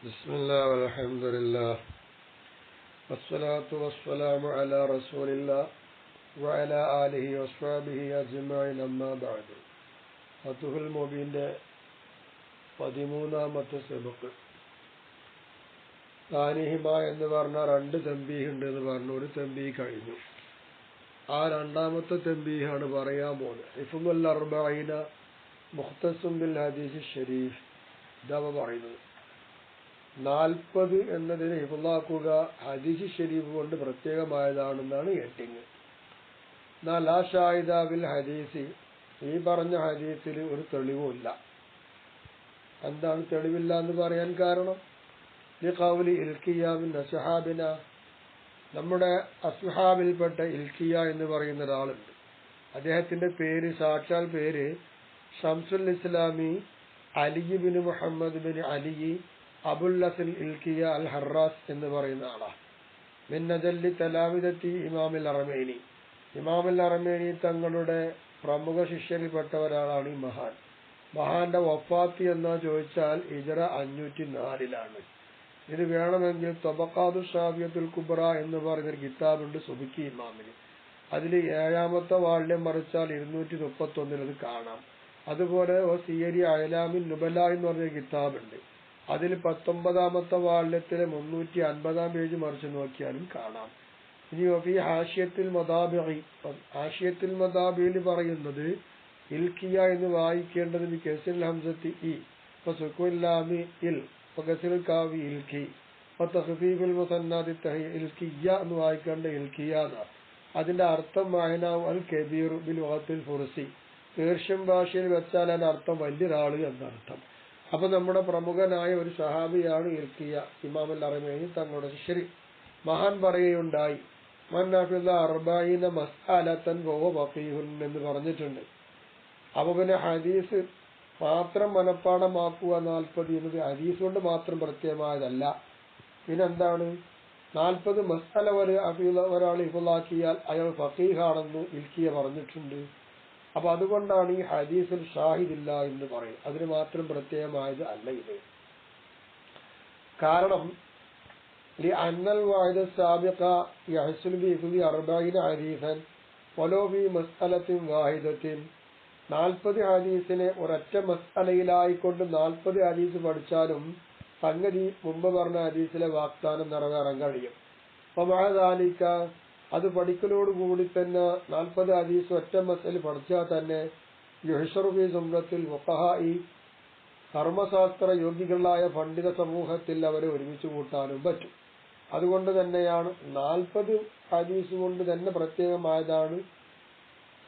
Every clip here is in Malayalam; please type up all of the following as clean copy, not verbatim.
بسم الله والحمد لله والصلاة والسلام على رسول الله وعلى آله وصحبه أجمعين أما بعد. ഫതുഹുൽ മുബീന്റെ 13ാമത്തെ സബക്ക്. താനിഹിമ എന്ന് പറഞ്ഞ 2 തംബീഹ് ഉണ്ട് എന്ന് പറഞ്ഞു. ഒരു തംബീഹ് കഴിഞ്ഞു. ആ രണ്ടാമത്തെ തംബീഹാണ് പറയാൻ പോകുന്നത്. ഇഫ്മുൽ അർബഈന മുഖ്തസും ബിൽ ഹദീസ് ഷരീഫ്. ഇതാ പറയുന്നത് 40 എന്നതിനെ ഹിഫ്ളാക്കുക ഹദീസ് ഷരീഫ് കൊണ്ട് പ്രത്യേകമായതാണെന്നാണ് ഹെഡിങ്. ലാ ഷാഹിദ ബിൽ ഹദീസ്, ഈ പറഞ്ഞ ഹദീസിൽ ഒരു തെളിവുമില്ല. എന്താണ് തെളിവില്ല എന്ന് പറയാൻ കാരണം? ലിഖൗലി ഇൽക്കിയ മിൻ അസ്ഹാബിന, നമ്മുടെ അസ്ഹാബിൽപ്പെട്ട ഇൽക്കിയ എന്ന് പറയുന്ന ഒരാളുണ്ട്. അദ്ദേഹത്തിന്റെ പേര്, സാക്ഷാൽ പേര് Shamsul Islami Ali bin Muhammad bin Ali Abul Asl Ilkiya al Haras എന്ന് പറയുന്ന ആളാണ്. മിൻ അജല്ലി തലാമിദത്തി ഇമാമുൽ അറമൈനി, ഇമാമുൽ അറമൈനി തങ്ങളുടെ പ്രമുഖ ശിഷ്യരിൽപ്പെട്ട ഒരാളാണ് ഈ മഹാൻ. മഹാന്റെ വഫാത്ത് എന്നാ ചോദിച്ചാൽ ഹിജ്റ 504 ഇത് വേണമെങ്കിൽ തബഖാതു ഷാഫിയത്തുൽ കുബ്ര എന്ന് പറയുന്നൊരു കിതാബുണ്ട് സുബുക്കി ഇമാമിന്. അതിൽ 7ാമത്തെ വാള്യം മറിച്ചാൽ 231 അത് കാണാം. അതുപോലെ സിയരി അയലാമിൻ നുബല എന്ന് പറഞ്ഞ കിതാബുണ്ട്. അതിൽ 19ാമത്തെ വാള്യത്തിലെ 350 പേജ് മറിച്ച് നോക്കിയാലും കാണാം. ഇനി വഫി ഹാഷിയത്തുൽ മദാബിഇ, ഹാഷിയത്തുൽ മദാബിയിൽ പറയുന്നത് ഇൽക്കിയ എന്ന് വായിക്കേണ്ടത് ബികസ്റിൽ ഹംസത്തി ഇ വസുകുൽ ലാമി ഇൽ വകസ്റിൽ കാവി ഇൽക്കി വതഖഫീഫുൽ മുസന്നദി തഹി ഇൽക്കിയ എന്ന് വായിക്കേണ്ട ഇൽക്കിയ. അതിന്റെ അർത്ഥം മഅനാഉ അൽ കബീർ ബിൽ വഖത്തിൽ ഫുർസി, പേർഷ്യൻ ഭാഷയിൽ വെച്ചാൽ അതിന്റെ അർത്ഥം വലിയൊരാള് എന്നർത്ഥം. അപ്പൊ നമ്മുടെ പ്രമുഖനായ ഒരു സഹാബിയാണ് ഇൽക്കിയ. ഇമാമുൽ അറമൈനി തങ്ങളുടെ ശിഷ്യർ. മഹാൻ പറയുകയുണ്ടായി, മൻ ഹഫിള 40 മസ്അലതൻ വഹുവ ഫഖീഹുൻ എന്ന് പറഞ്ഞിട്ടുണ്ട്. അപ്പൊ പിന്നെ ഹദീസ് മാത്രം മനഃപ്പാഠമാക്കുക 40 എന്നത് ഹദീസ് കൊണ്ട് മാത്രം പ്രത്യേകമായതല്ല. പിന്നെന്താണ്? 40 മസ്അല ഒരാൾ ഹിഫ്ളാക്കിയാൽ അയാൾ ഫഖീഹാണെന്ന് ഇൽക്കിയ പറഞ്ഞിട്ടുണ്ട്. അപ്പൊ അതുകൊണ്ടാണ് ഈ ഹദീസിൽ ഷാഹിദില്ല എന്ന് പറയും. അതിന് മാത്രം പ്രത്യേകമായത് അല്ല ഇത്. കാരണം അന്നൽ വാഹിദ സാബിഖ യഹ്സുൽ ബി 40 ഹദീസൻ വലോ ബി മസ്അലത്തിൻ വാഹിദത്തിൻ, 40 ഹദീസിനെ ഒരൊറ്റ മസ്അലയിലായിക്കൊണ്ട് 40 ഹദീസ് പഠിച്ചാലും സംഗതി മുമ്പ് പറഞ്ഞ ഹദീസിലെ വാഗ്ദാനം നിറവേറാൻ കഴിയും. അപ്പൊ മഅദാലിക, അത് പഠിക്കലോടുകൂടി തന്നെ 40 ഹദീസ് ഒറ്റ മസ്അല പഠിച്ചാൽ തന്നെ യുഹ്ശറു ഫീ സുംറത്തിൽ ഫഖഹാഇ, കർമ്മശാസ്ത്ര യോഗ്യങ്ങളായ പണ്ഡിത സമൂഹത്തിൽ അവരെ ഒരുമിച്ച് കൂട്ടാനും പറ്റും. അതുകൊണ്ട് തന്നെയാണ് 40 ഹദീസ് കൊണ്ട് തന്നെ പ്രത്യേകമായതാണ്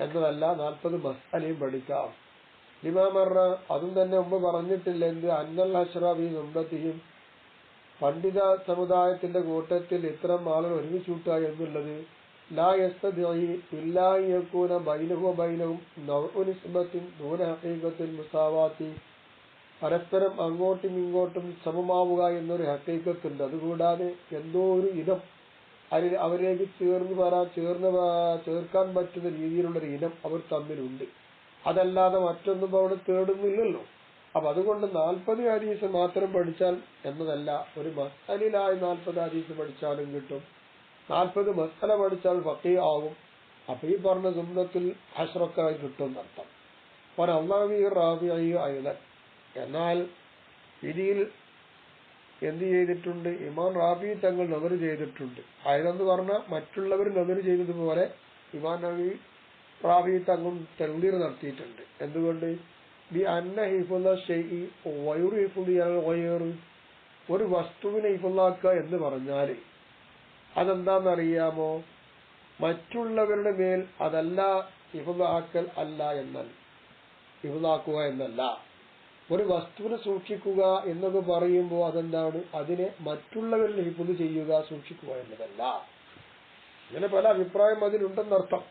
എന്നതല്ല, 40 മസ്അലയും പഠിക്കാം. ലിമാമറ, അതും തന്നെ മുമ്പ് പറഞ്ഞിട്ടില്ല എന്ത്? അന്നൽ അശ്റഫി സുംറത്തിഹിം, പണ്ഡിത സമുദായത്തിന്റെ കൂട്ടത്തിൽ ഇത്തരം ആളുകൾ ഒരുമിച്ച് കൂട്ടുക എന്നുള്ളത് ലാ യസ്തദിഇ ഇല്ലാ യകൂന ബൈനഹു വബൈനഹും നൗഉ നിസ്ബത്തിൻ ദൂന ഹഖീഖത്തിൽ മുസാവാത്തി, പരസ്പരം അങ്ങോട്ടും ഇങ്ങോട്ടും സമമാവുക എന്നൊരു ഹഖീഖത്തുണ്ട്. അതുകൂടാതെ എന്തോ ഒരു ഇനം അവരിലേക്ക് ചേർക്കാൻ പറ്റുന്ന രീതിയിലുള്ളൊരു ഇനം അവർ തമ്മിലുണ്ട്. അതല്ലാതെ മറ്റൊന്നും അവിടെ തേടുന്നില്ലല്ലോ. അപ്പൊ അതുകൊണ്ട് 40 ഹദീസ് മാത്രം പഠിച്ചാൽ എന്നതല്ല, ഒരു മസ്അലയിലായി 40 ഹദീസ് പഠിച്ചാലും കിട്ടും. 40 മസ്അല പഠിച്ചാൽ ഫഖീഹ് ആവും. അപ്പൊ ഈ പറഞ്ഞ സുന്നത്തുൽ അശ്റക്കായി കിട്ടും എന്നർത്ഥം. റാബിഈ, എന്നാൽ ഇതിൽ എന്ത് ചെയ്തിട്ടുണ്ട്? ഇമാം റാബി തങ്ങൾ നദർ ചെയ്തിട്ടുണ്ട്. അയലെന്ന് പറഞ്ഞാൽ മറ്റുള്ളവർ നദർ ചെയ്തതുപോലെ ഇമാം റാബി തങ്ങൾ തൻവീർ നടത്തിയിട്ടുണ്ട്. എന്തുകൊണ്ട്? ബി അന്ന ഹിഫ്ള ശൈഇ വയുർ ഹിഫ്ളി അൽ ഗൈർ, ഒരു വസ്തുവിനെ ഹിഫ്ളാക്കുക എന്ന് പറഞ്ഞാൽ അതെന്താണെന്നറിയാമോ? മറ്റുള്ളവരുടെ മേൽ അതല്ല ഹിഫ്ളാക്കൽ അല്ല എന്നാൽ ഹിഫ്ളാക്കുക എന്നല്ല. ഒരു വസ്തുവിനെ സൂക്ഷിക്കുക എന്നൊക്കെ പറയുമ്പോൾ അതെന്താണ്? അതിനെ മറ്റുള്ളവരിൽ ഹിഫ്ള് ചെയ്യുക, സൂക്ഷിക്കുക എന്നതല്ല. ഇങ്ങനെ പല അഭിപ്രായം അതിലുണ്ടെന്നർത്ഥം.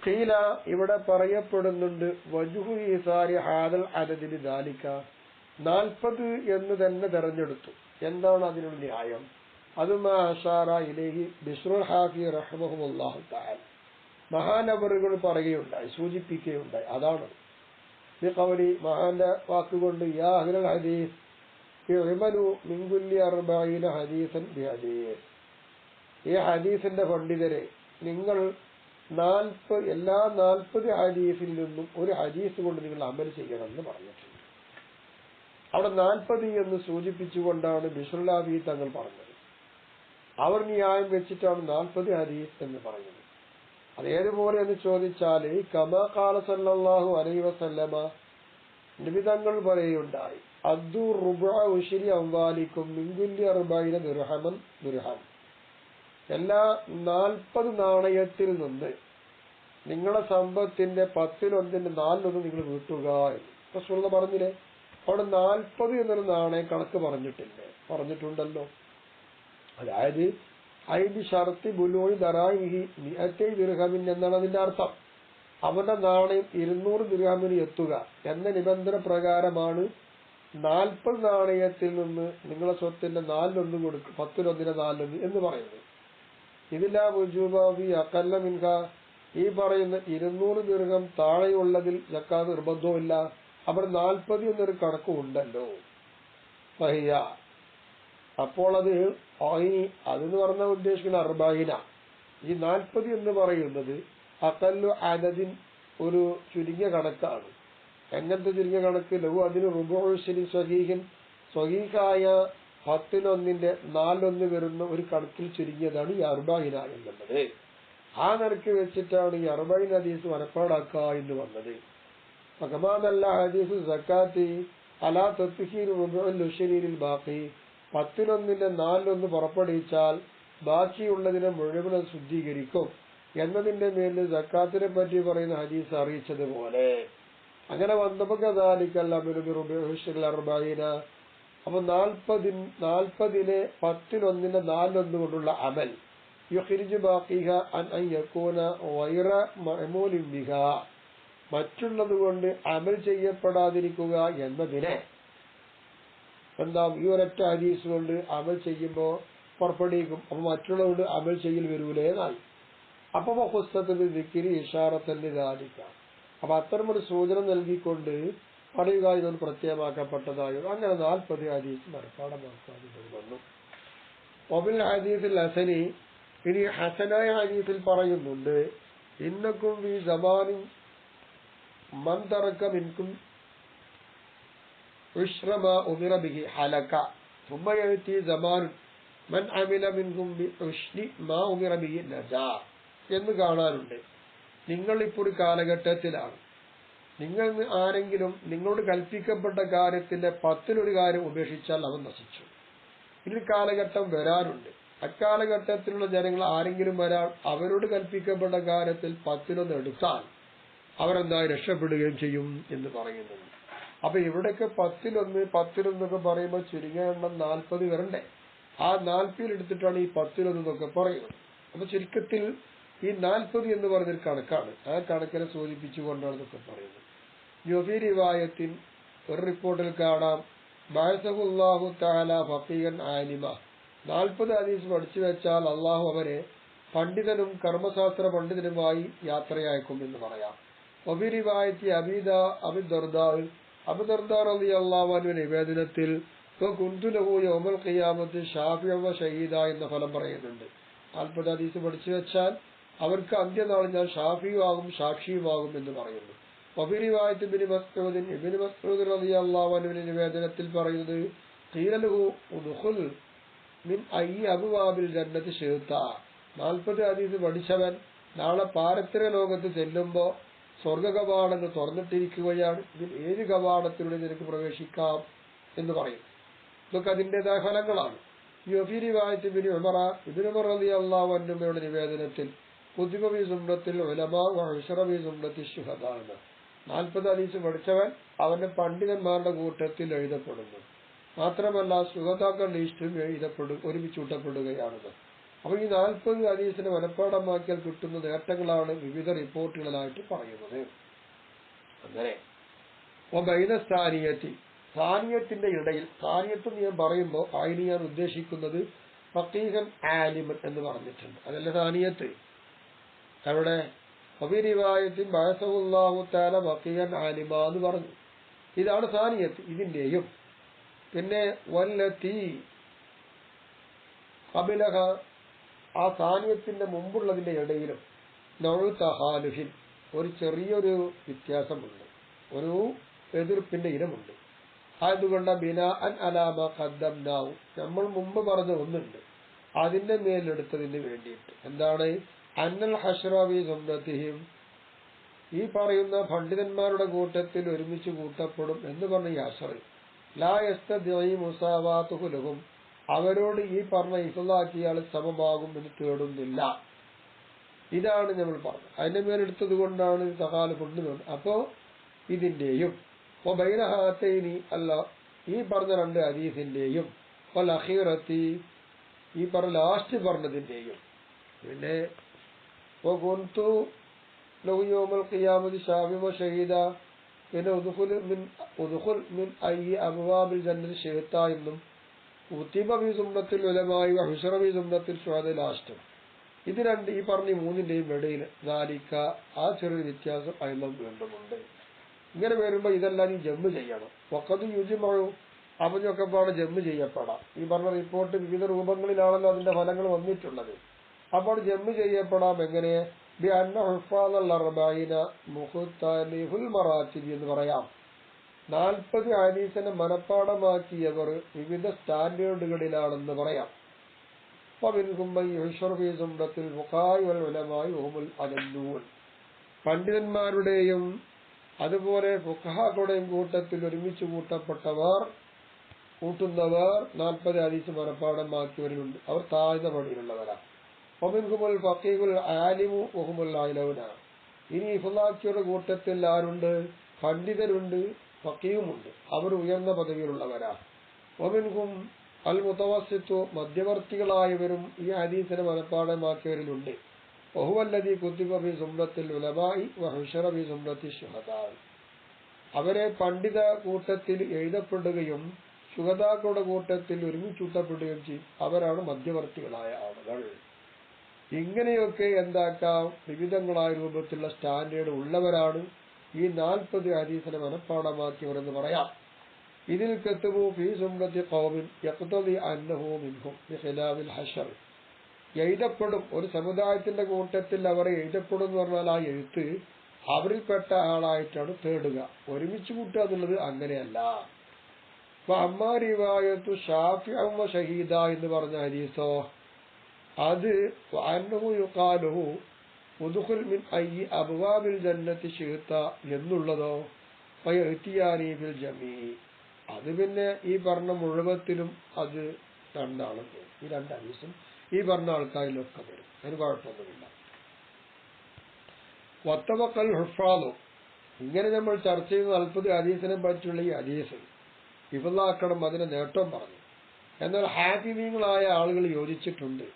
ഖീല, ഇവിടെ പറയപ്പെടുന്നുണ്ട് വജ്ഹു ഈസാരി ഹാദൽ അദദിൽ ദാലിക, 40 എന്ന് തന്നെ തെരഞ്ഞെടുത്തു. എന്താണ് അതിനുള്ള ന്യായം? അത് മാ അശാറ ഇലൈഹി ബിശ്റുൽ ഹാഫി റഹിമഹുല്ലാഹു തആല, മഹാനവറുകൾ പറയുകയുണ്ടായി, സൂചിപ്പിക്കുകയുണ്ടായി. അതാണ് ബിഖൗലി, മഹാന്റെ വാക്കുകൊണ്ട് യാ അഹ്ലൽ ഹദീസ്, ഈ ഹദീസിന്റെ പണ്ഡിതരെ, നിങ്ങൾ എല്ലാ 40 ഹദീസിൽ നിന്നും ഒരു ഹദീസ് കൊണ്ട് നിങ്ങൾ അമൽ ചെയ്യണമെന്ന് പറഞ്ഞിട്ടുണ്ട്. അവിടെ 40 എന്ന് സൂചിപ്പിച്ചുകൊണ്ടാണ് ബിശ്റുല്ലാബി തങ്ങൾ പറഞ്ഞത്. അവർ ന്യായം വെച്ചിട്ടാണ് 40 ഹദീസ് എന്ന് പറയുന്നത്. അതേതുപോലെ എന്ന് ചോദിച്ചാല് കമാ ഖാല സല്ലല്ലാഹു അലൈഹി വസല്ലമ, നബി തങ്ങൾ പറയുണ്ടായി, അദ്ദു റുബഅ ഉശ്രി അംവാലിക്കും മിൻ കുല്ലി 40 ദിർഹം. എല്ലാ 40 നാണയത്തിൽ നിന്ന് നിങ്ങളുടെ സമ്പത്തിന്റെ 10-1 4 നിങ്ങൾ വീട്ടുക എന്ന് റസൂലുള്ളാഹി പറഞ്ഞില്ലേ. അവിടെ 40 എന്നൊരു നാണയ കണക്ക് പറഞ്ഞിട്ടുണ്ടല്ലോ. അതായത് ഐബി ഷർത്തി ബുലൂയി ദറാഇഹി 100 ദിർഹമിൻ എന്നാണ് അതിന്റെ അർത്ഥം. അവന്റെ നാണയം 200 ദിർഹമിന് എത്തുക എന്ന നിബന്ധന പ്രകാരമാണ് 40 നാണയത്തിൽ നിന്ന് നിങ്ങളെ സ്വത്തിന്റെ 4-1 കൊടുക്കുക, 10-1 4 എന്ന് പറയുന്നത്. ഇതിലാ വുജൂബി അഖല്ല മിൻഹ, ഈ പറയുന്ന 200 ദിർഹം താഴെയുള്ളതിൽ സക്കാത്ത് നിർബന്ധവുമില്ല. അവർ 40 എന്നൊരു കണക്കും ഉണ്ടല്ലോ. ഫഹിയ, അപ്പോൾ അതെന്ന് പറഞ്ഞ ഉദ്ദേശിക്കുന്ന 40. ഈ 40 എന്ന് പറയുന്നത് അഖല്ലു അദദിൻ, ഒരു ചുരുങ്ങിയ കണക്കാണ്. എങ്ങനത്തെ ചുരുങ്ങിയ കണക്ക്? ലഹു, അതിന് റുബഉ ഉശ്രി സ്വഹീഹൻ, സ്വഹീഹായ 10-1 4 വരുന്ന ഒരു കണക്കിൽ ചുരുങ്ങിയതാണ് ഈ 40 എന്നുള്ളത്. ആ നിരക്ക് വെച്ചിട്ടാണ് ഈ 40 ഹദീസ് മനപ്പാടാക്കുക എന്ന് വന്നത്. ഫകമാനല്ല ഹദീസ് സക്കാത്തി അലാ തത്ഹീർ റുബഉൽ ഉശ്രിയിൽ ബാഖി, 10-1 4 പുറപ്പെടുവിച്ചാൽ ബാക്കിയുള്ളതിനെ മുഴുവൻ ശുദ്ധീകരിക്കും എന്നതിന്റെ മേലിൽ സക്കാത്തിനെ പറ്റി പറയുന്ന ഹദീസ് അറിയിച്ചതുപോലെ അങ്ങനെ വന്നപ്പോ കദാലിക്കൽ അമലു റുബഉൽ ഉശ്രിൽ 40. അപ്പൊ 40-നെ 10-1 4 കൊണ്ടുള്ള അമൽ യുഖ്രിജു ബാഖിഹ അൻ യകൂന ഗൈറ മഅമൂലിൻ ബിഹാ, മറ്റുള്ളത് കൊണ്ട് അമൽ ചെയ്യപ്പെടാതിരിക്കുക എന്നതിനെ ഈ ഒരൊറ്റ ഹദീസ് കൊണ്ട് അമൽ ചെയ്യുമ്പോൾ പുറപ്പെടുവിക്കും. അപ്പൊ മറ്റുള്ളവരോട് അമൽ ചെയ്യൽ വരൂലേ എന്നായി. അപ്പൊ ഹുസ്സത്തുൽ ദിക്രി ഇഷാറത്തന്നെ ദാലിക, അപ്പൊ അത്തരമൊരു സൂചന നൽകിക്കൊണ്ട് പറയുക ഇതൊന്ന് പ്രത്യേകമാക്കപ്പെട്ടതായോ. അങ്ങനെ 40 ഹദീസ് മനഃപ്പാഠമാക്കാൻ വന്നു. ഒബിൽ ഹദീസിൽ ഹസനി, ഇനി ഹസനായ ഹദീസിൽ പറയുന്നുണ്ട്, ഇന്നക്കും ഫീ സമാനിൻ മൻ തറക മിൻകും ഉശ്ര മാ ഉമിറ ബിഹി ഹലക ثم يأتي زمان من عمل منكم بഉശ്രി മാ ഉമിറ ബിഹി നജാ എന്ന് കാണാറുണ്ട്. നിങ്ങളിപ്പോൾ ഒരു കാലഘട്ടത്തിലാണ്, നിങ്ങൾ ആരെങ്കിലും നിങ്ങളോട് കൽപ്പിക്കപ്പെട്ട കാര്യത്തിന്റെ 10-1 കാര്യം ഉപേക്ഷിച്ചാൽ അവൻ നശിച്ചു. ഇനി കാലഘട്ടം വരാറുണ്ട്, അക്കാലഘട്ടത്തിലുള്ള ജനങ്ങൾ ആരെങ്കിലും അവരോട് കൽപ്പിക്കപ്പെട്ട കാര്യത്തിൽ 10-1 എടുത്താൽ അവരെന്തായി രക്ഷപ്പെടുകയും ചെയ്യും എന്ന് പറയുന്നുണ്ട്. അപ്പൊ ഇവിടെയൊക്കെ 10-1 എന്നൊക്കെ പറയുമ്പോൾ ചുരുങ്ങിയ എണ്ണം 40 വരണ്ടേ. ആ 40 എടുത്തിട്ടാണ് ഈ 10-1 എന്നൊക്കെ പറയുന്നത്. അപ്പൊ ചുരുക്കത്തിൽ ഈ 40 എന്ന് പറഞ്ഞൊരു കണക്കാണ്. ആ കണക്കിനെ സൂചിപ്പിച്ചുകൊണ്ടാണ് ഇതൊക്കെ പറയുന്നത്. യുഫി റിവായത്തിൻ, ഒരു റിപ്പോർട്ടിൽ കാണാം, ബഅസഹുല്ലാഹു തആല ഫഖീഹൻ ആലിമ, 40 ഹദീസ് പഠിച്ചു വെച്ചാൽ അള്ളാഹു അവരെ പണ്ഡിതനും കർമ്മശാസ്ത്ര പണ്ഡിതനുമായി യാത്രയയക്കും എന്ന് പറയാം. വഫി റിവായത്തി അബൂ ദർദാ റളിയല്ലാഹു അൻഹു നിവേദനത്തിൽ വകുന്തു ലഹു യൗമൽ ഖിയാമത്തി ഷാഫിഅൻ വ ഷഹീദ എന്ന ഫലം പറയുന്നുണ്ട്. 40 ഹദീസ് പഠിച്ചു വെച്ചാൽ അവർക്ക് അന്ത്യനാളിൽ ഞാൻ ഷാഫിയുമാകും സാക്ഷിയുമാകും എന്ന് പറയുന്നു. വഫി റിവായത്തി ഇബ്നു മസ്ഊദ് റളിയല്ലാഹു അൻഹു നിവേദനത്തിൽ പറയുന്നത്, ഖീല ലഹു ഉദ്ഖുൽ മിൻ അയ്യി അബ്വാബിൽ ജന്നത്തി ശിഅത, 40 ഹദീസ് പഠിച്ചവൻ നാളെ പാരത്രിക ലോകത്ത് ചെല്ലുമ്പോ സ്വർഗ കവാടങ്ങൾ തുറന്നിട്ടിരിക്കുകയാണ്, ഇതിൽ ഏത് കവാടത്തിലൂടെ നിനക്ക് പ്രവേശിക്കാം എന്ന് പറയും. ഇതൊക്കെ അതിന്റേതായ ഫലങ്ങളാണ്. യുഫി റിവായത്തി ഇബ്നു ഉമർ റളിയല്ലാഹു അൻഹുയുടെ നിവേദനത്തിൽ കുതുബ ഫീ സുംറത്തിൽ ഉലമാ വ ഉശ്റ ഫീ സുംറത്തി ശുഹദാ, 40 ഹദീസ് പഠിച്ചവൻ അവന്റെ പണ്ഡിതന്മാരുടെ കൂട്ടത്തിൽ എഴുതപ്പെടുന്നു. മാത്രമല്ല ശുഹദാക്കളുടെ ലിസ്റ്റും ഒരുമിച്ചൂട്ടപ്പെടുകയാണത്. അപ്പൊ ഈ 40 ഹദീസിനെ മനഃപ്പാഠമാക്കിയാൽ കിട്ടുന്ന നേട്ടങ്ങളാണ് വിവിധ റിപ്പോർട്ടുകളായിട്ട് പറയുന്നത്. അങ്ങനെ സ്ഥാനീയത്തിന്റെ ഇടയിൽ, സ്ഥാനീയത്ത് ഞാൻ പറയുമ്പോൾ അതിന് ഞാൻ ഉദ്ദേശിക്കുന്നത് ഫഖീഹൻ ആലിമൻ എന്ന് പറഞ്ഞിട്ടുണ്ട്, അതല്ല സ്ഥാനീയത്ത്. അവിടെ അബിരിവായത്തിൽ ബഅസഹുല്ലാഹു തആല ഫഖീഹൻ ആലിമ എന്ന് പറഞ്ഞു. ഇതാണ് സ്ഥാനീയത്ത്. ഇതിന്റെയും പിന്നെ വല്ലത്തി ഖബലഹ ആ സാനിയത്തിന്റെ മുമ്പുള്ളതിന്റെ ഇടയിലും നൗതഹാലുഹിൻ ഒരു ചെറിയൊരു വ്യത്യാസമുണ്ട്, ഒരു എതിർപ്പിന്റെ ഇനമുണ്ട്. അതുകൊണ്ട് ബിനാ അൻ അലാമ ഖദ്ദംനാഹു നമ്മൾ മുമ്പ് പറഞ്ഞ ഒന്നുണ്ട് അതിന്റെ മേലെടുത്തതിന് വേണ്ടിയിട്ട്. എന്താണ്? അന്നൽ ഹശ്റവി സുന്നത്തിഹിം ഈ പറയുന്ന പണ്ഡിതന്മാരുടെ കൂട്ടത്തിൽ ഒരുമിച്ച് കൂട്ടപ്പെടും എന്ന് പറഞ്ഞ ഈ അശ്റി ലാ യസ്തദഈ മുസാവാതുഹു ലഹും അവരോട് ഈ പറഞ്ഞ ഇഫ്ളാക്കിയാൽ സമമാകും എന്ന് തേടുന്നില്ല. ഇതാണ് നമ്മൾ പറഞ്ഞത്. അതിന്റെ മേലെടുത്തത് കൊണ്ടാണ് സഹാല് കൊണ്ടുവന്നത്. അപ്പോ ഇതിന്റെയും ബൈനഹാത്തൈനി അല്ല ഈ പറഞ്ഞ രണ്ട് ഹദീസിന്റെയും അഖീറത്തി ഈ പറഞ്ഞ ലാസ്റ്റ് പറഞ്ഞതിന്റെയും പിന്നെ വകുന്തു ലഹു യൗമൽ ഖിയാമത്തി ശാഫിഅ വശഹീദ പിന്നെ ഉദ്ഖുൽ മിൻ അയ്യി അബ്വാബിൽ ജന്നത്തി ശിഅത എന്നും ഉതിബ ബി സുന്നത്തിൽ ഉലമായി വഹുശറ ബി സുന്നത്തിൽ ശുഹദാ ലാസ്റ്റ്. ഇത് രണ്ട് ഈ പറഞ്ഞ മൂന്നിന്റെയും ഇടയിൽ ദാലിക ആ ചെറിയ വ്യത്യാസം അയലും വീണ്ടുമുണ്ട്. ഇങ്ങനെ വരുമ്പോ ഇതെല്ലാം ഈ ജമ്മ് ചെയ്യണം. വഖദ് യുജ്മഉ അവനൊക്കെ പാടെ ജമ്മ് ചെയ്യപ്പെടാം. ഈ പറഞ്ഞ റിപ്പോർട്ട് വിവിധ രൂപങ്ങളിലാണല്ലോ അതിന്റെ ഫലങ്ങൾ വന്നിട്ടുള്ളത്. അപ്പോൾ ജമ്മ് ചെയ്യപ്പെടാം. എങ്ങനെ? ബി അന്ന ഹുഫാദൽ അർബഈന മുഖ്തലിഫുൽ മറാത്തിബ് എന്ന് പറയാം. 40 ഹദീസിനെ മനഃപ്പാഠമാക്കിയവർ വിവിധ സ്റ്റാൻഡേർഡുകളിലാണെന്ന് പറയാം. പണ്ഡിതന്മാരുടെയും അതുപോലെ ഫുഖഹാകളുടെയും കൂട്ടത്തിൽ ഒരുമിച്ച് കൂട്ടുന്നവർ 40 ഹദീസ് മനഃപ്പാഠമാക്കിയവരുണ്ട്. അവർ താഴ്ന്ന പടിയിലുള്ളവരാണ്. ഫഖീഹുൽ ആലിമു വഹുമുൽ അലൗന. ഇനി ഇഫ്ളാക്കിയുടെ കൂട്ടത്തിൽ ആരുണ്ട്? പണ്ഡിതരുണ്ട്, ഫഖീഹുമുണ്ട്. അവർ ഉയർന്ന പദവിയിലുള്ളവരാണ്. വമിൻഹും അൽ മുതവസ്സിത്തു മധ്യവർത്തികളായവരും ഈ ഹദീസിനെ മനഃപ്പാഠമാക്കിയവരിലുണ്ട്. വഹുവല്ലദീ കുതിബ ഫീ സുംറത്തിൽ ഉലമാഇ വഹുശറ ഫീ സുംറത്തി ശുഹദാ. അവരെ പണ്ഡിത കൂട്ടത്തിൽ എഴുതപ്പെടുകയും ശുഹദാക്കളുടെ കൂട്ടത്തിൽ ഒരുമിച്ചൂട്ടപ്പെടുകയും ചെയ്യും. അവരാണ് മധ്യവർത്തികളായ ആളുകൾ. ഇങ്ങനെയൊക്കെ എന്താക്കാം? വിവിധങ്ങളായ രൂപത്തിലുള്ള സ്റ്റാൻഡേർഡ് ഉള്ളവരാണ് ഈ 40 ഹദീസിനെ മനഃപ്പാഠമാക്കിയവരെന്ന് പറയാം. ഇതിൽ കത്തുബു ഫീ സുംറത്തി ഖൗമിൻ യഖ്തദി അന്നഹു മിൻഹും ബിഖിലാഫിൽ ഹശർ. എഴുതപ്പെടും ഒരു സമുദായത്തിന്റെ കൂട്ടത്തിൽ അവർ എഴുതപ്പെടും എന്ന് പറഞ്ഞാൽ ആ എഴുത്ത് അവരിൽപ്പെട്ട ആളായിട്ടാണ് തേടുക. ഒരുമിച്ച് കൂട്ടുക എന്നുള്ളത് അങ്ങനെയല്ല. അമ്മാ റിവായത്തു ശാഫിഅ വ ശഹീദ എന്ന് പറഞ്ഞ ഹദീസോ അത് അന്നഹു യുഖാലുഹു ഉദ്ഖുൽ മിൻ അയ്യി അബ്വാബിൽ ജന്നത്തി ശിഅത എന്നുള്ളതോ ഫയഅ്തിയാനി ബിൽ ജമീ. അത് പിന്നെ ഈ പറഞ്ഞ മുഴുവത്തിലും അത് രണ്ടാളുണ്ട്. ഈ രണ്ട് ഹദീസും ഈ പറഞ്ഞ ആൾക്കാരിലൊക്കെ വരും. അതിന് കുഴപ്പമൊന്നുമില്ല. വത്തവക്കൽ ഹുഫാദു ഇങ്ങനെ നമ്മൾ ചർച്ച ചെയ്യുന്ന 40 ഹദീസിനെ പറ്റിയുള്ള ഈ ഹദീസ് ഇഫ്ളാക്കണം അതിന് നേട്ടം പറഞ്ഞു. എന്നാൽ ഹാഫിദീങ്ങളായ ആളുകൾ യോജിച്ചിട്ടുണ്ട്.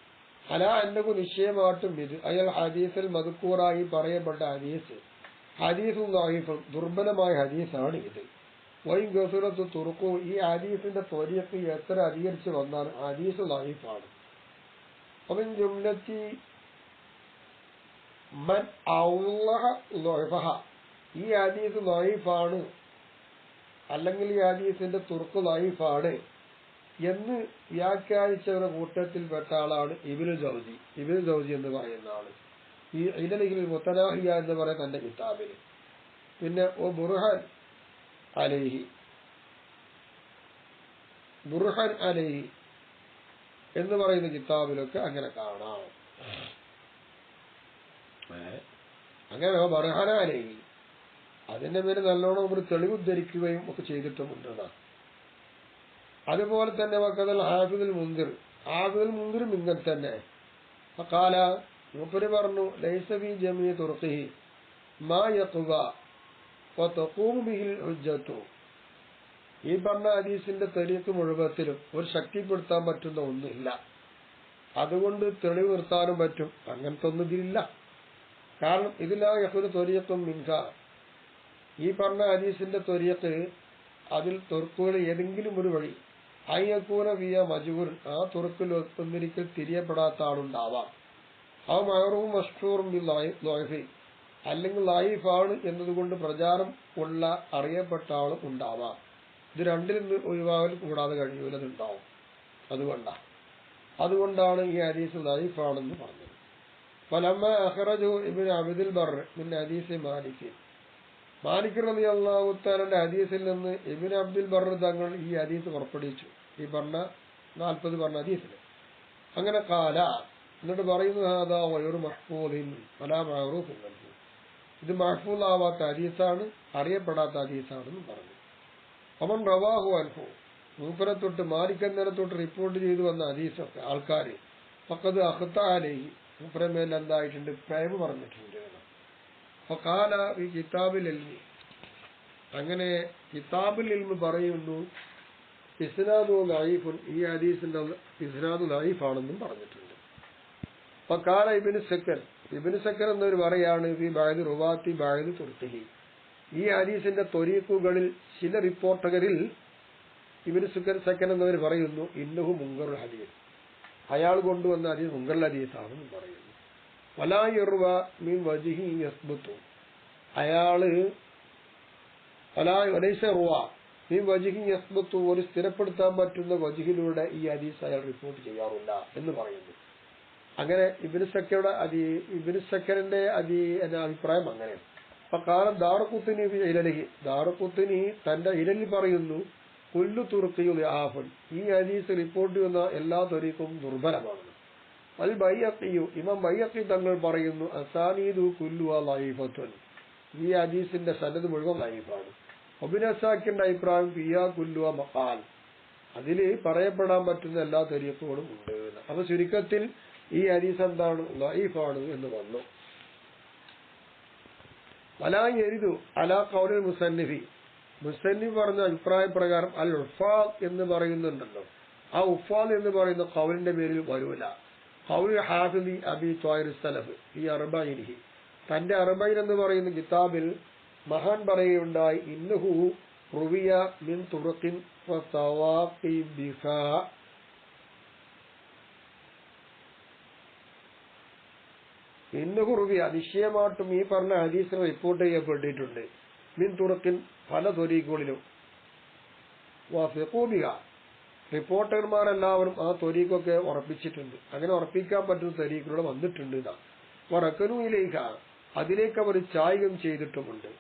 അലാ അന്നഹു നിശ്ചയമായിട്ടും ഇത് അയാൾ ഹദീസിൽ മദ്കൂറായി പറയപ്പെട്ട ഹദീസും ദഈഫും ദുർബലമായ ഹദീസാണ് ഇത്. വൈൻ ഗസുറത്തു തുർക്കു ഈ ഹദീസിന്റെ ത്വരീഖ് എത്ര അധികരിച്ച് വന്നാൽ ഹദീസ് ദഈഫാണ്. അവൻ ജുംലത്തി മൻ ഔളഹ ദഈഫഹ ഈ ഹദീസ് ദഈഫാണ് അല്ലെങ്കിൽ ഈ ഹദീസിന്റെ തുർക്ക് ദഈഫാണ് എന്ന് വ്യാഖ്യാനിച്ചവരുടെ കൂട്ടത്തിൽപ്പെട്ട ആളാണ് ഇബ്നു ജൗസി. ഇബ്നു ജൗസി എന്ന് പറയുന്ന ആള് ഈ ഇലലിൽ മുത്തനാഹിയ എന്ന് പറയുന്ന തന്റെ കിതാബില്. പിന്നെ ബുർഹാൻ അലൈഹി എന്ന് പറയുന്ന കിതാബിലൊക്കെ അങ്ങനെ കാണാം. അങ്ങനെ ബർഹാന അലൈഹി അതിന്റെ പേര് നല്ലോണം ഒരു തെളിവ് ധരിക്കുകയും ഒക്കെ ചെയ്തിട്ടുമുണ്ട്. അതുപോലെ തന്നെ വക്കതൽ ഹാഫിദുൽ മുൻദിറും ഇങ്ങനെ തന്നെ കാല മൂപ്പര് പറഞ്ഞു ലൈസ ഫീ ജമീ തുർഖിഹി മാ യഖ്വ വതഖൂമു ബിഹിൽ ഹുജ്ജത്തു. ഈ പറഞ്ഞ ഹദീസിന്റെ തരീഖ് മുഴുവത്തിലും ഒരു ശക്തിപ്പെടുത്താൻ പറ്റുന്ന ഒന്നില്ല. അതുകൊണ്ട് തെളിവ് നിർത്താനും പറ്റും. അങ്ങനത്തെ ഒന്നും ഇതിലില്ല. കാരണം ഇതിലാ യഖ്വ ത്വരീഖും മിൻക ഈ പറഞ്ഞ ഹദീസിന്റെ ത്വരീഖ് അതിൽ തുർക്കുകൾ ഏതെങ്കിലും ഒരു വഴി അയ്യക്കൂന വിയ മജ്ഹൂർ ആ തുറക്കിൽ ഒന്നിരിക്കൽ തിരിയപ്പെടാത്ത ആളുണ്ടാവാം. ആ മഅറൂഫും മഷ്ഹൂറും ബിൽ ദഈഫ് അല്ലെങ്കിൽ ദഈഫാണ് എന്നതുകൊണ്ട് പ്രചാരം ഉള്ള അറിയപ്പെട്ട ആളും ഉണ്ടാവാം. ഇത് രണ്ടിൽ നിന്ന് ഒഴിവാകൽ കൂടാതെ കഴിയൂല, അതുണ്ടാവും. അതുകൊണ്ടാണ് ഈ ഹദീസ് ദഈഫാണെന്ന് പറഞ്ഞത്. ഫലമ്മ അഖ്റജു ഇബ്നു അബ്ദുൽ ബർർ മിൻ ഹദീസ് മാലിക് റളിയല്ലാഹു തആലയുടെ ഹദീസിൽ നിന്ന് ഇബ്നു അബ്ദുൽ ബർർ തങ്ങൾ ഈ ഹദീസ് പുറപ്പെടുവിച്ചു. ഈ പറഞ്ഞ 40 പറഞ്ഞ ഹദീസിൽ അങ്ങനെ കാല എന്നിട്ട് പറയുന്നു, ഹാദാ ഗൈറു മഹ്ഫൂദിൻ വലാ മഅറൂഫുൻ അൻഹു, ഇത് മഹ്ഫൂദ് ആവാത്ത ഹദീസാണ്, അറിയപ്പെടാത്ത ഹദീസാണെന്ന് പറഞ്ഞു. അവൻ റവാഹു അൻഹു, മൂപ്പരെ തൊട്ട് മാലിക്കന്നരെ തൊട്ട് റിപ്പോർട്ട് ചെയ്തു വന്ന ഹദീസൊക്കെ ആൾക്കാർ ഫഖദ് അഖ്ത അലൈഹി, മൂപ്പരെ മേൽ എന്തായിട്ടുണ്ട്, പ്രേമ പറഞ്ഞിട്ടുണ്ട്. ഫഖാല ഈ കിതാബിൽ ഇൽമി, അങ്ങനെ കിതാബുൽ ഇൽമി പറയുന്നു ഇസ്നാദു ദഈഫുൻ, ഈ ഹദീസിന്റെ ഇസ്നാദു ദഈഫാണെന്നും പറഞ്ഞിട്ടുണ്ട്. ഫഖാല ഇബ്നു സക്കർ എന്നൊരു പറയാണ് ഫി ബഅദി റുവാത്തി ബഅദി തുർഖിഹി, ഈ ഹദീസിന്റെ ത്വരീഖുകളിൽ ചില റിപ്പോർട്ടകരിൽ ഇബ്നു സക്കർ എന്നവർ പറയുന്നു ഇന്നഹു മുൻകറുൽ ഹദീസ്, അയാൾ കൊണ്ടുവന്ന ഹദീസ് മുൻകറുൽ ഹദീസാണെന്ന് പറയുന്നു. വലാ യർവ മിൻ വജ്ഹി യസ്ബുതു, അയാള് വലൈസ റുവ മിൻ വജ്ഹി യസ്ബുതു, ഒരു സ്ഥിരപ്പെടുത്താൻ പറ്റുന്ന വജ്ഹിലൂടെ ഈ ഹദീസ് അയാൾ റിപ്പോർട്ട് ചെയ്യാറില്ല എന്ന് പറയുന്നു. അങ്ങനെ ഇബ്നു സക്കറിന്റെ എന്ന അഭിപ്രായം അങ്ങനെയാണ്. അപ്പൊ കാലം ദാറുഖുത്നി ഇലലിഹി, ദാറുഖുത്നി തന്റെ ഇലലിൽ പറയുന്നു കുല്ലു തുർക്കിയു ആഫൻ, ഈ ഹദീസ് റിപ്പോർട്ട് ചെയ്യുന്ന എല്ലാ ത്വരീഖും ദുർബലമാണ്. അൽ ബൈഅഖിയു, ഇമാം ബൈഅഖി തങ്ങൾ പറയുന്നു അസാനീദു കുല്ലുഹാ ദഈഫത്തുൻ, ഈ ഹദീസിന്റെ സനദ് മുഴുവൻ ദഈഫാണ്. ഇബ്നു അസാക്കിറിന്റെ അഭിപ്രായം ഫിയാ കുല്ലുഹാ മഖാൽ, അതിൽ പറയപ്പെടാൻ പറ്റുന്ന എല്ലാ ത്വരീഖുകളും ഉണ്ട്. അപ്പൊ ചുരുക്കത്തിൽ ഈ ഹദീസ് എന്താണ്, ദഈഫാണ് എന്ന് വന്നു. വലാ യരിദു അലാ ഖൗലിൽ മുസന്നിഫി, മുസന്നിഫ് പറഞ്ഞ അഭിപ്രായ പ്രകാരം അൽ ഉഫാൽ എന്ന് പറയുന്നുണ്ടല്ലോ, ആ ഉഫാൽ എന്ന് പറയുന്ന ഖൗലിന്റെ പേരിൽ വരൂല. ഖൗൽ ഹാഫിദി അബി ത്വായിർ സലഫ് ഈ അർബഈനിഹി, തന്റെ അർബഈൻ എന്ന് പറയുന്ന കിതാബിൽ മഹാൻ പറയുകയുണ്ടായി ഇന്നഹു റുവിയ മിൻ തുറഖിൻ വതവാഖിബിഹാ, ഇന്നഹു റുവിയ നിശ്ചയമായിട്ടും ഈ പറഞ്ഞ ഹദീസിനെ റിപ്പോർട്ട് ചെയ്യപ്പെട്ടിട്ടുണ്ട് മിൻ തുറഖിൻ പല ത്വരീഖുകളിലും, വഫഖൂബിഹ റിപ്പോർട്ടർമാരെല്ലാവരും ആ ത്വരീഖൊക്കെ ഉറപ്പിച്ചിട്ടുണ്ട്, അങ്ങനെ ഉറപ്പിക്കാൻ പറ്റുന്ന ത്വരീഖിലൂടെ വന്നിട്ടുണ്ട്. വറക്കനു ഇലൈഹ, അതിലേക്ക് അവർ ചായകം ചെയ്തിട്ടുമുണ്ട്.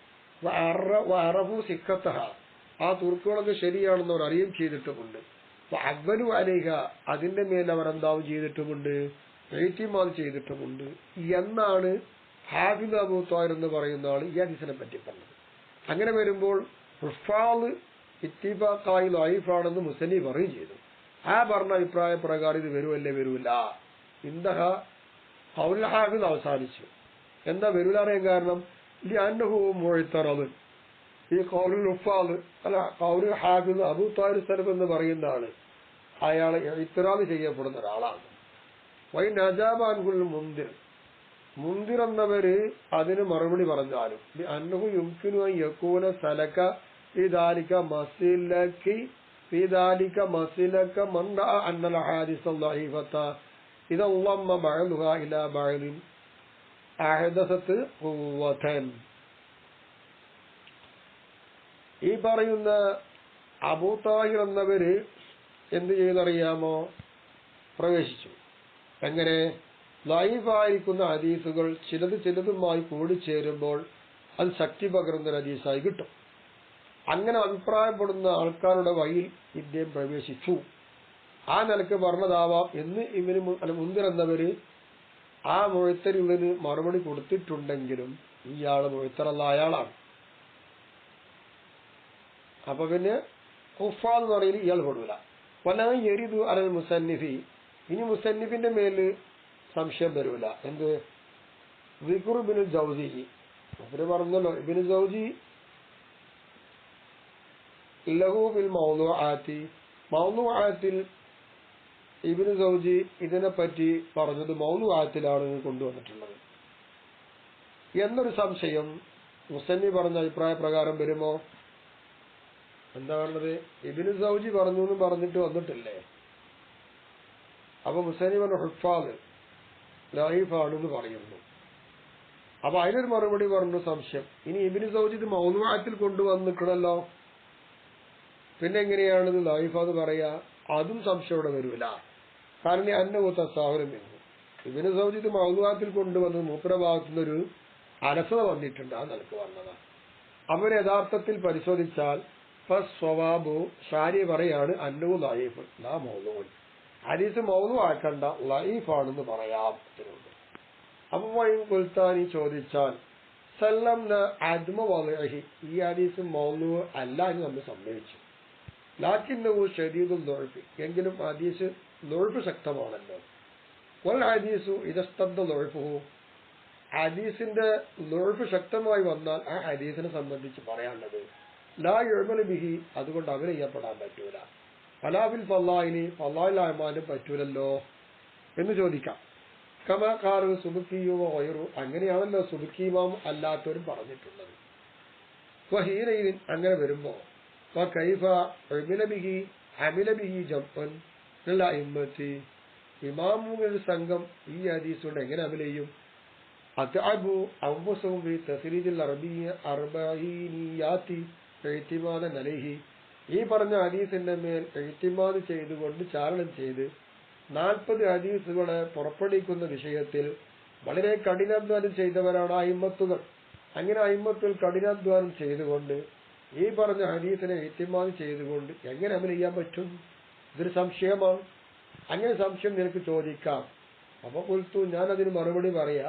വഅറഫു സിഖത്തഹ, ആ തുർക്കുകളൊക്കെ ശരിയാണെന്ന് അവർ അറിയുകയും ചെയ്തിട്ടുമുണ്ട്. വഅവ്വലു അലൈഹ, അതിന്റെ മേൽ അവർ എന്താവും ചെയ്തിട്ടുമുണ്ട്, ഇഅ്തിമാദ് ചെയ്തിട്ടുമുണ്ട് എന്നാണ് ഹാഫിദ് അബൂ ത്വായിർ എന്ന് പറയുന്ന ആൾ ഈ ഹദീസിനെ പറ്റി പറഞ്ഞത്. അങ്ങനെ വരുമ്പോൾ ഹുഫാദ് ഇത്തിഫാഖായി ദഈഫാണെന്ന് മുസന്നിഫ് പറയുകയും ചെയ്തു. ആ പറഞ്ഞ അഭിപ്രായ പ്രകാരം ഇത് വരുമല്ലേ വരൂല, ഇന്ദഹ ഖൗലുൽ ഹാഫിദ് അവസാനിച്ചു. എന്താ വരൂല അറിയാൻ കാരണം ലിഅന്നഹു മുഅ്തറദ്, ഈ ഖൗലുൽ ഹുഫാദ് അല്ല ഖൗലുൽ ഹാഫിദ് അബൂ ത്വായിർ സലഫ് എന്ന് പറയുന്ന ആള് അയാളെ ഇത്റാദ് ചെയ്യപ്പെടുന്ന ഒരാളാണ്. വൈ നജാബാൻകുൽ മുന്തിർ എന്നവര് അതിന് മറുപടി പറഞ്ഞാലും അന്നഹു യുംകിനു അൻ യകൂന സലക ഫീദാലിക മസ്ലക മൻ റഅ അന്നൽ ഹദീസ് ദഈഫത ഇദാ വമ്മ ബഅദുഹാ ഇലാ ബഅദിൻ അഹദസത് ഖുവതൻ. ഈ പറയുന്ന അബൂ താഹിർ എന്നവര് എന്ത് ചെയ്തറിയാമോ, പ്രവേശിച്ചു. എങ്ങനെ, ദഈഫായിരിക്കുന്ന ഹദീസുകൾ ചിലതുമായി കൂടിച്ചേരുമ്പോൾ അത് ശക്തി പകരുന്ന ഹദീസായി കിട്ടും. അങ്ങനെ അഭിപ്രായപ്പെടുന്ന ആൾക്കാരുടെ വഴിയിൽ ഇദ്ദേഹം പ്രവേശിച്ചു. ആ നിലക്ക് പറഞ്ഞതാവാം എന്ന് മുൻതിർ എന്നവര് ആ മുഅ്തരിലിന് മറുപടി കൊടുത്തിട്ടുണ്ടെങ്കിലും ഇയാള് മുഅ്തറല്ല അയാളാണ്. അപ്പൊ പിന്നെ ഹുഫാദ് എന്ന് പറയുന്നത് ഇയാൾ പെടൂല. വലാ യരിദു അലൽ മുസന്നിഫി, ഇനി മുസന്നിഫിന്റെ മേല് സംശയം വരൂല. എന്ത്, ദിക്റു ഇബ്നുൽ ജൗസി, അവര് പറഞ്ഞല്ലോ ഇബ്നു ജൗസി ലഹു ഫിൽ മൗദൂആത്തിൽ ഇബ്നു ജൗസി ഇതിനെപ്പറ്റി പറഞ്ഞത് മൗദൂആത്തിലാണ് കൊണ്ടുവന്നിട്ടുള്ളത് എന്നൊരു സംശയം മുസന്നിഫ് പറഞ്ഞ അഭിപ്രായ പ്രകാരം വരുമോ? എന്താ പറഞ്ഞത്, ഇബ്നു ജൗസി പറഞ്ഞു എന്നും പറഞ്ഞിട്ട് വന്നിട്ടില്ലേ. അപ്പൊ മുസന്നിഫ് പറഞ്ഞ ഹുഫാദ് ലഈഫാണെന്ന് പറയുന്നു. അപ്പൊ അതിനൊരു മറുപടി പറഞ്ഞു സംശയം. ഇനി ഇബ്നു ജൗസി ഇത് മൗദൂആത്തിൽ കൊണ്ടുവന്നിട്ടുണ്ടല്ലോ പിന്നെ എങ്ങനെയാണിത് ലൈഫാന്ന് പറയാ? അതും സംശയം ഇവിടെ വരൂല. കാരണം അന്നഹു തസാഹുലും എന്ന് ഇബ്നു സൗദി മൗദൂഅത്തിൽ കൊണ്ടുവന്ന് മൂപ്പര ഭാഗത്തുനിന്നൊരു അലസത വന്നിട്ടുണ്ട്. ആ നിലക്ക് വന്നതാണ്. അവർ യഥാർത്ഥത്തിൽ പരിശോധിച്ചാൽ ഫസ്വവാബു ഷാരി പറയാണ് അന്നഹു ലൈഫ് ലാ മൗദൂഉൻ. ഹദീസ് മൗദൂ ആക്കണ്ട, ലൈഫാണെന്ന് പറയാം. അപ്പൊ കൊൽത്താനി ചോദിച്ചാൽ സല്ലംന അദ്മ വലഹി, ഈ ഹദീസ് മൗദൂ അല്ല എന്ന് നമ്മൾ സമ്മതിച്ചു. ലാക്കിന്നഹു ശദീദുൽ ദുഅഫ്, എങ്കിലും ഹദീസ് ദുഅഫ് ശക്തമാണല്ലോ. വൽ ഹദീസു ഇദസ്തദ്ദ ദുഅഫുഹു, ഹദീസിന്റെ ദുഅഫ് ശക്തമായി വന്നാൽ ആ ഹദീസിനെ സംബന്ധിച്ച് പറയാനുള്ളത് ലാ യുഅമലു ബിഹി, അതുകൊണ്ട് അമൽ ചെയ്യപ്പെടാൻ പറ്റൂല. ഫലാബിൽ ഫല്ലാഹിനി, ഫല്ലാഹിൽ അമാനും പറ്റൂലല്ലോ എന്ന് ചോദിക്കാം. കമാ ഖാലു സുബ്കിയു വഗൈറു, അങ്ങനെയാണല്ലോ സുബ്കി ഇമാം അല്ലാത്തവരും പറഞ്ഞിട്ടുള്ളത്. വഹീനയിൻ, അങ്ങനെ വരുമ്പോ കൈഫ ഉമില ബിഹി അമില ബിഹി ജംഅൻ മിനൽ അഇമ്മത്തി, ഇമാമുകളുടെ സംഘം ഈ ഹദീസ് കൊണ്ട് എങ്ങനെ അമൽ ചെയ്യും? അതഅബു അൻഫുസഹും ഫീ തസ്രീജിൽ അർബഈനിയാത്തി ഇഅ്തിമാദൻ അലൈഹി, ഈ പറഞ്ഞ ഹദീസിന്റെ മേൽ ഇഅ്തിമാദ് ചെയ്തുകൊണ്ട് ചാരണം ചെയ്ത് 40 ഹദീസുകളെ പുറപ്പെടുവിക്കുന്ന വിഷയത്തിൽ വളരെ കഠിനാധ്വാനം ചെയ്തവരാണ് അയിമ്മത്തുകൾ. അങ്ങനെ അയിമ്മത്തുൽ കഠിനാധ്വാനം ചെയ്തുകൊണ്ട് ഈ പറഞ്ഞ ഹദീസിനെ ഇഅ്തിമാദ് ചെയ്തുകൊണ്ട് എങ്ങനെ അമൽ ചെയ്യാൻ പറ്റും? ഇതൊരു സംശയമാണ്. അങ്ങനെ സംശയം നിനക്ക് ചോദിക്കാം. അപ്പൊ കൊൽത്തു, ഞാൻ അതിന് മറുപടി പറയാ,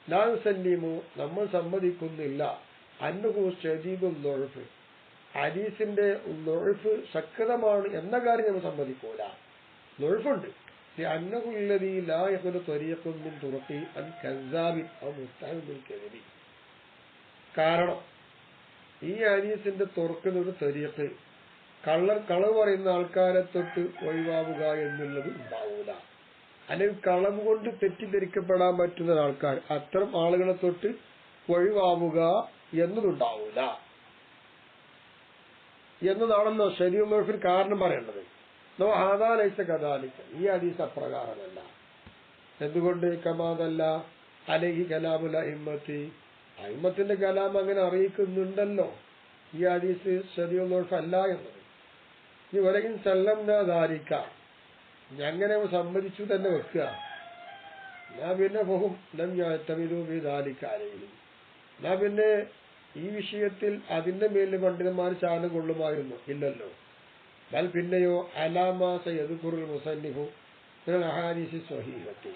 ലാ യുസല്ലിമു, നമ്മൾ സമ്മതിക്കുന്നില്ല, അന്നഹു ശദീദുൽ ദുഅഫ്, ഹദീസിന്റെ ദുഅഫ് ശക്തമാണ് എന്ന കാര്യം നമ്മൾ സമ്മതിക്കൂല. ദുഅഫുണ്ട്. അന്നഹു അല്ലദീ ലാ യഖുലു ത്വരീഖുൻ മിൻ തുറഖി അൻ കസ്സാബിൻ ഔ മുത്തഹിം ബിൽ കദിബി, കാരണം ഈ ഹദീസിന്റെ തുറക്കുന്ന ഒരു ത്വരീഖ് കളവ് പറയുന്ന ആൾക്കാരെ തൊട്ട് ഒഴിവാവുക എന്നുള്ളത് ഉണ്ടാവൂല. അല്ലെങ്കിൽ കളവ് കൊണ്ട് തെറ്റിദ്ധരിക്കപ്പെടാൻ പറ്റുന്ന ആൾക്കാർ, അത്തരം ആളുകളെ തൊട്ട് ഒഴിവാവുക എന്നതുണ്ടാവൂല എന്നതാണല്ലോ ശരീഅത്തിന് കാരണം പറയേണ്ടത്. ഹാദാലൈസ കദാലിക, ഈ ഹദീസ് അപ്രകാരമല്ല. എന്തുകൊണ്ട്? കമാദല്ല അലൈഹി കലാമുൽ അഇമ്മത്തി, അയിമ്മത്തിന്റെ കലാം അങ്ങനെ അറിയിക്കുന്നുണ്ടല്ലോ ഈ ഹദീസ് ശരീഅത്ത് അല്ല എന്നത്. ഈ വലകിൻ സല്ലംനാ ദാലിക, ഞങ്ങനെ സമ്മതിച്ചു തന്നെ വെക്കുക. ഞാൻ പിന്നെ ബഹും ലം യഅ്തമിദു ബി ദാലിക അലൈഹി, ഞാൻ പിന്നെ ഈ വിഷയത്തിൽ അതിന്റെ മേലിൽ പണ്ഡിതന്മാർ ചാനം കൊള്ളുമായിരുന്നു ഇല്ലല്ലോ. ബൽ പിന്നെയോ അലാമാ സയദ്കുറുൽ മുസന്നിഫു മിനൽ അഹാദീസി സ്വഹീഹത്തി,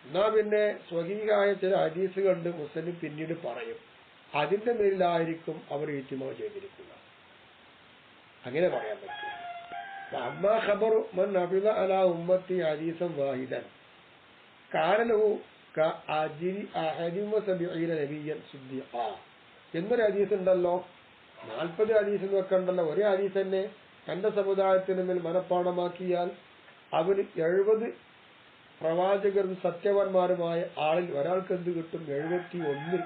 എന്നാ പിന്നെ സ്വഹീഹായ ചില ഹദീസ് കണ്ട് മുസന്നിഫ് പിന്നീട് പറയും, അതിന്റെ മേലിലായിരിക്കും അവർ ഇജ്തിമാഅ് ചെയ്തിരിക്കുക. അങ്ങനെ പറയാൻ പറ്റും. അമ്മാ ഖബറു മൻ ഹഫിള അലാ ഉമ്മത്തി ഹദീസൻ വാഹിദൻ കാന ലഹു കഅജ്രി അഹദിൻ വസബഈന നബിയ്യൻ സിദ്ദീഖ എന്നൊരു ഹദീസ് ഉണ്ടല്ലോ. 40 ഹദീസ് വെക്കണ്ടല്ലോ. ഒരു ഹദീസ് തന്നെ തന്റെ സമുദായത്തിന് മേൽ മനഃപ്പാഠമാക്കിയാൽ അവന് 70 പ്രവാചകരും സത്യവാന്മാരുമായ ആളിൽ ഒരാൾക്ക് എന്ത് കിട്ടും? 71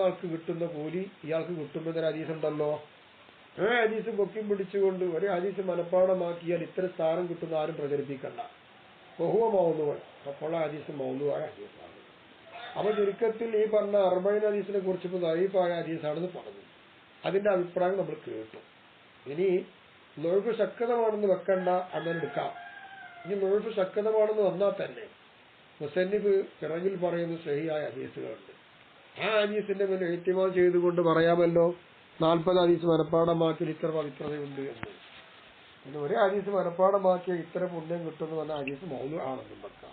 ആൾക്ക് കിട്ടുന്ന കൂലി ഇയാൾക്ക് കിട്ടുമെന്നൊരു ഹദീസ് ഉണ്ടല്ലോ. ആ ഹദീസ് പൊക്കി പിടിച്ചുകൊണ്ട് ഒരു ഹദീസ് മനഃപ്പാഠമാക്കിയാൽ ഇത്ര സ്ഥാനം കിട്ടുന്ന ആരും പ്രചരിപ്പിക്കണ്ട. ബഹുവ മൗദൂഅൻ, അപ്പോൾ ആ ഹദീസ് മൗദൂആയ ഹദീസാണ്. അപ്പൊ ചുരുക്കത്തിൽ ഈ പറഞ്ഞ 40 ഹദീസിനെ കുറിച്ച് ഇപ്പോൾ ദഈഫായ ഹദീസാണെന്ന് പറഞ്ഞു. അതിന്റെ അഭിപ്രായം നമ്മൾ കേട്ടു. ഇനി ദുഅഫ് ശക്തമാണെന്ന് വെക്കണ്ട, അങ്ങനെ എടുക്കാം. ഇനി ദുഅഫ് ശക്തമാണെന്ന് വന്നാൽ തന്നെ മുസന്നിഫ് പിറകിൽ പറയുന്ന സ്വഹീഹായ ഹദീസുകളുണ്ട്. ആ ഹദീസിന്റെ മേൽ ഇഹ്തിമാദ് ചെയ്തുകൊണ്ട് പറയാമല്ലോ 40 ഹദീസ് മനഃപ്പാഠമാക്കിയാൽ ഇത്ര പവിത്രതയുണ്ട് എന്ന്. പിന്നെ ഒരു ഹദീസ് മനഃപ്പാഠമാക്കിയാൽ ഇത്ര പുണ്യം കിട്ടുമെന്ന് പറഞ്ഞ ഹദീസ് മൗദൂഅ് ആണെന്നും വെക്കാം.